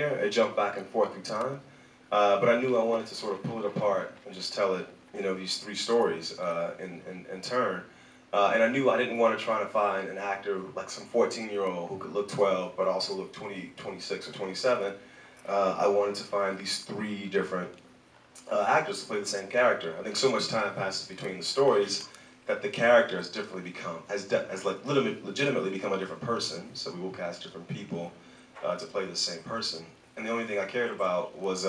It jumped back and forth through time, but I knew I wanted to sort of pull it apart and just tell it, these three stories in turn. And I knew I didn't want to try to find an actor like some 14-year-old who could look 12 but also look 20, 26, or 27. I wanted to find these three different actors to play the same character. I think so much time passes between the stories that the character has like legitimately become a different person. So we will cast different people to play the same person. And the only thing I cared about was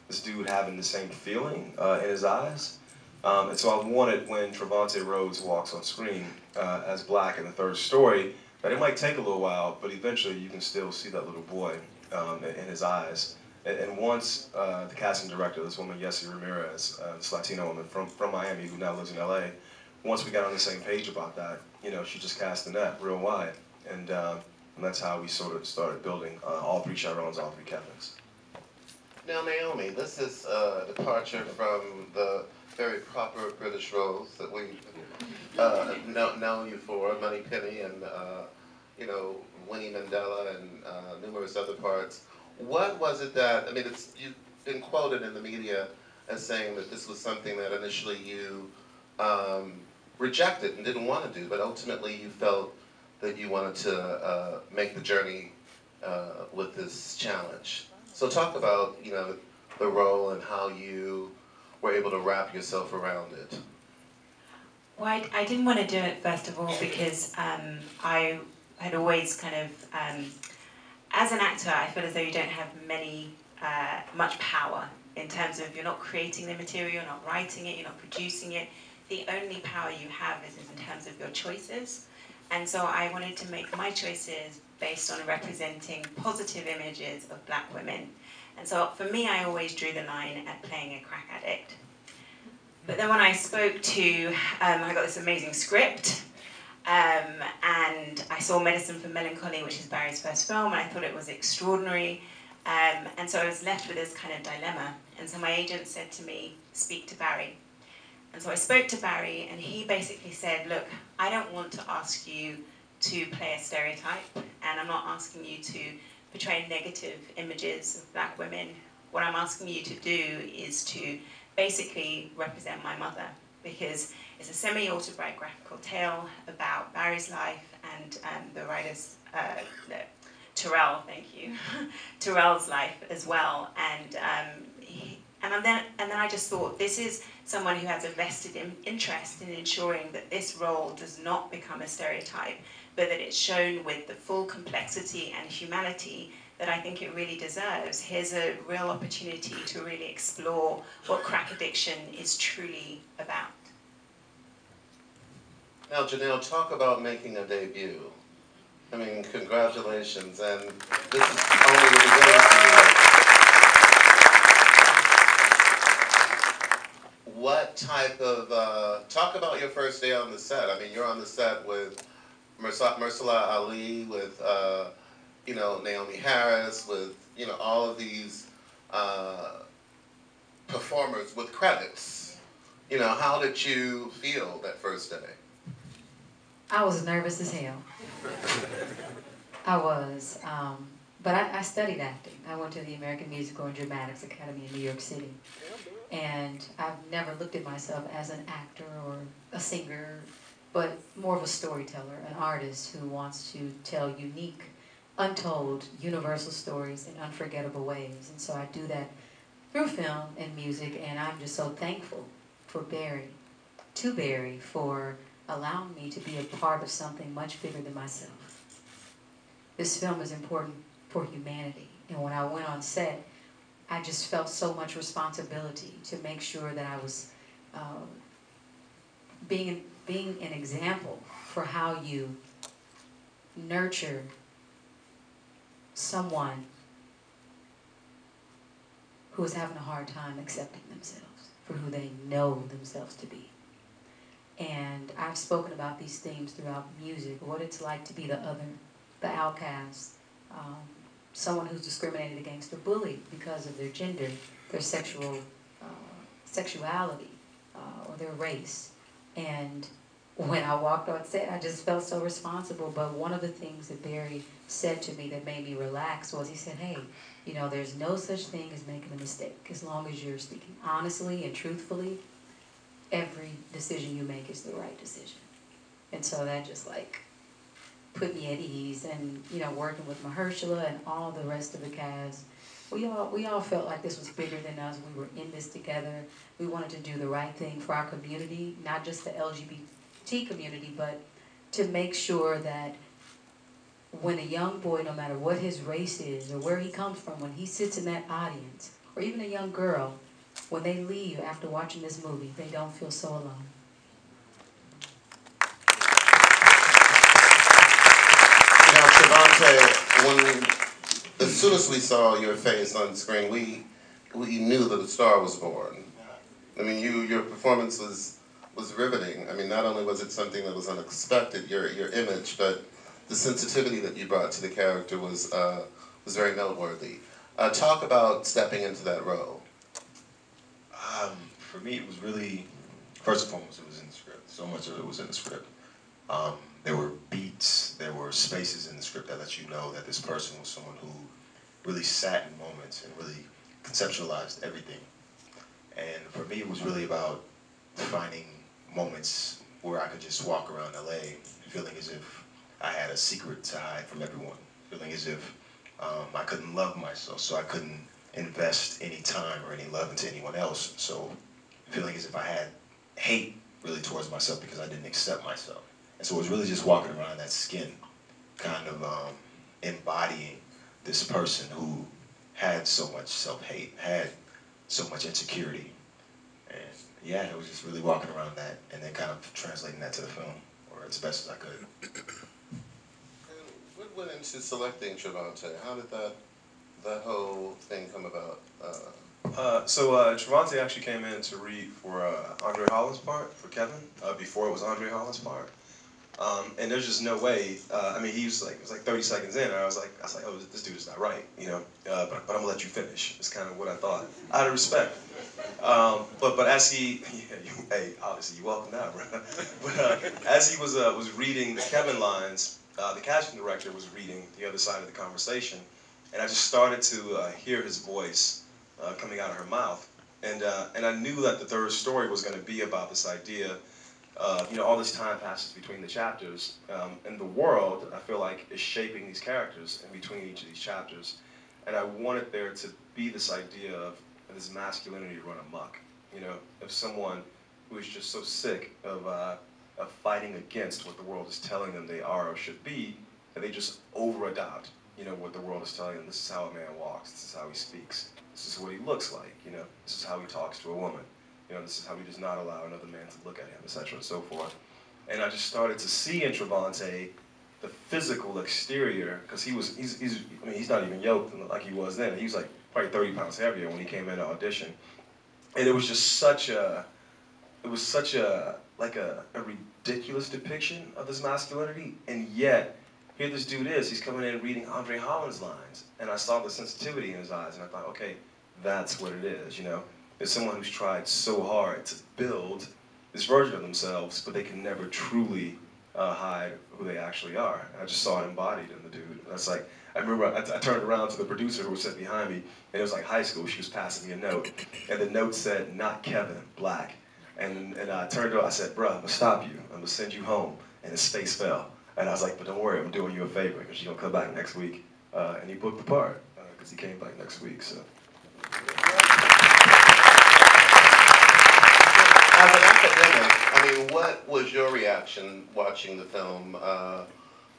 this dude having the same feeling in his eyes. And so I wanted, when Trevante Rhodes walks on screen as Black in the third story, that it might take a little while, but eventually you can still see that little boy in his eyes. And once the casting director, this woman, Yessi Ramirez, this Latino woman from Miami who now lives in LA, once we got on the same page about that, she just cast the net real wide. And that's how we sort of started building all three Chirons, all three Kevins. Now, Naomi, this is a departure from the very proper British roles that we know you for, Moneypenny and, Winnie Mandela and numerous other parts. What was it that, you've been quoted in the media as saying that this was something that initially you rejected and didn't want to do, but ultimately you felt that you wanted to make the journey with this challenge. So talk about, the role and how you were able to wrap yourself around it. Well, I didn't want to do it, first of all, because I had always kind of, as an actor, I feel as though you don't have much power in terms of you're not creating the material, you're not writing it, you're not producing it. The only power you have is in terms of your choices. And so I wanted to make my choices based on representing positive images of Black women. And so for me, I always drew the line at playing a crack addict. But then when I spoke to, I got this amazing script, and I saw Medicine for Melancholy, which is Barry's first film, and I thought it was extraordinary. And so I was left with this kind of dilemma. And so my agent said to me, speak to Barry. And so I spoke to Barry, and he basically said, look, I don't want to ask you to play a stereotype, and I'm not asking you to portray negative images of Black women. What I'm asking you to do is to basically represent my mother, because it's a semi-autobiographical tale about Barry's life and the writer's, Terrell, thank you, Terrell's life as well. And then I just thought, this is someone who has a vested interest in ensuring that this role does not become a stereotype, but that it's shown with the full complexity and humanity that I think it really deserves. Here's a real opportunity to really explore what crack addiction is truly about. Now, Janelle, talk about making a debut. Congratulations, and this is only the beginning for you. What type of, talk about your first day on the set. You're on the set with Mahershala Ali, with, Naomi Harris, with, all of these performers with credits. How did you feel that first day? I was nervous as hell. I was, but I studied acting. I went to the American Musical and Dramatics Academy in New York City. And I've never looked at myself as an actor or a singer, but more of a storyteller, an artist who wants to tell unique, untold, universal stories in unforgettable ways. And so I do that through film and music, and I'm just so thankful for Barry, for allowing me to be a part of something much bigger than myself. This film is important for humanity, and when I went on set, I just felt so much responsibility to make sure that I was being an example for how you nurture someone who is having a hard time accepting themselves for who they know themselves to be. And I've spoken about these themes throughout music, what it's like to be the other, the outcast, someone who's discriminated against or bullied because of their gender, their sexuality, or their race. And when I walked on set, I just felt so responsible. But one of the things that Barry said to me that made me relax was he said, hey, you know, there's no such thing as making a mistake. As long as you're speaking honestly and truthfully, every decision you make is the right decision. And so that just like put me at ease. And, you know, working with Mahershala and all the rest of the cast, we all felt like this was bigger than us. We were in this together. We wanted to do the right thing for our community, not just the LGBT community, but to make sure that when a young boy, no matter what his race is or where he comes from, when he sits in that audience, or even a young girl, when they leave after watching this movie, they don't feel so alone. Now, Trevante, as soon as we saw your face on screen, we knew that a star was born. I mean, your performance was riveting. I mean, not only was it something that was unexpected, your image, but the sensitivity that you brought to the character was very noteworthy. Talk about stepping into that role. For me, it was really, first and foremost, it was in the script. So much of it was in the script. There were beats, there were spaces in the script that let you know that this person was someone who really sat in moments and really conceptualized everything. And for me, it was really about finding moments where I could just walk around LA feeling as if I had a secret to hide from everyone, feeling as if I couldn't love myself, so I couldn't invest any time or any love into anyone else. So feeling as if I had hate really towards myself because I didn't accept myself. And so it was really just walking around that skin, kind of embodying this person who had so much self-hate, had so much insecurity. And yeah, it was just really walking around that and then kind of translating that to the film, or as best as I could. And what went into selecting Trevante? How did that whole thing come about? Trevante actually came in to read for Andre Holland's part, for Kevin, before it was Andre Holland's part. And there's just no way. I mean, it was like 30 seconds in, and I was like, oh, this dude is not right, you know. But I'm gonna let you finish. It's kind of what I thought, out of respect. But as he, yeah, hey, obviously you welcome now, bro. But as he was reading the Kevin lines, the casting director was reading the other side of the conversation, and I just started to hear his voice coming out of her mouth, and I knew that the third story was going to be about this idea. You know, all this time passes between the chapters, and the world, I feel like, is shaping these characters in between each of these chapters. And I wanted there to be this idea of this masculinity run amok, you know, of someone who is just so sick of fighting against what the world is telling them they are or should be, that they just over-adopt, you know, what the world is telling them. This is how a man walks, this is how he speaks, this is what he looks like, you know, this is how he talks to a woman. You know, this is how he does not allow another man to look at him, etc. and so forth. And I just started to see in Trevante the physical exterior, because he's not even yoked like he was then. He was like probably 30 pounds heavier when he came in to audition. And it was just such a ridiculous depiction of this masculinity, and yet here this dude is, he's coming in reading Andre Holland's lines, and I saw the sensitivity in his eyes, and I thought, okay, that's what it is, you know? There's someone who's tried so hard to build this version of themselves, but they can never truly hide who they actually are. And I just saw it embodied in the dude. And that's like, I remember I turned around to the producer who was sitting behind me, and it was like high school. She was passing me a note, and the note said, "Not Kevin, black." And I turned to her, I said, "Bruh, I'm gonna stop you. I'm gonna send you home." And his face fell. And I was like, "But don't worry, I'm doing you a favor, because you're gonna come back next week." And he booked the part, because he came back next week, so. As an academic, I mean, what was your reaction watching the film?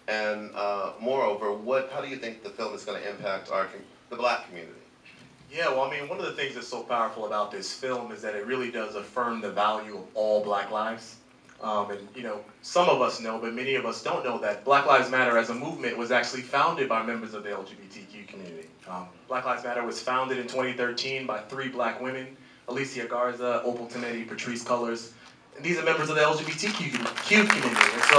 And moreover, how do you think the film is going to impact the black community? Yeah, well, I mean, one of the things that's so powerful about this film is that it really does affirm the value of all black lives. And, you know, some of us know, but many of us don't know that Black Lives Matter as a movement was actually founded by members of the LGBTQ community. Black Lives Matter was founded in 2013 by 3 black women, Alicia Garza, Opal Tometi, Patrisse Cullors. And these are members of the LGBTQ community. And so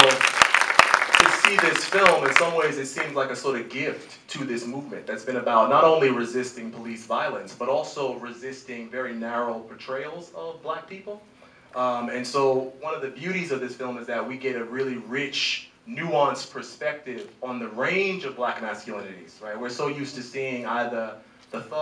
to see this film, in some ways, it seems like a sort of gift to this movement that's been about not only resisting police violence, but also resisting very narrow portrayals of black people. And so one of the beauties of this film is that we get a really rich, nuanced perspective on the range of black masculinities, right? We're so used to seeing either the thug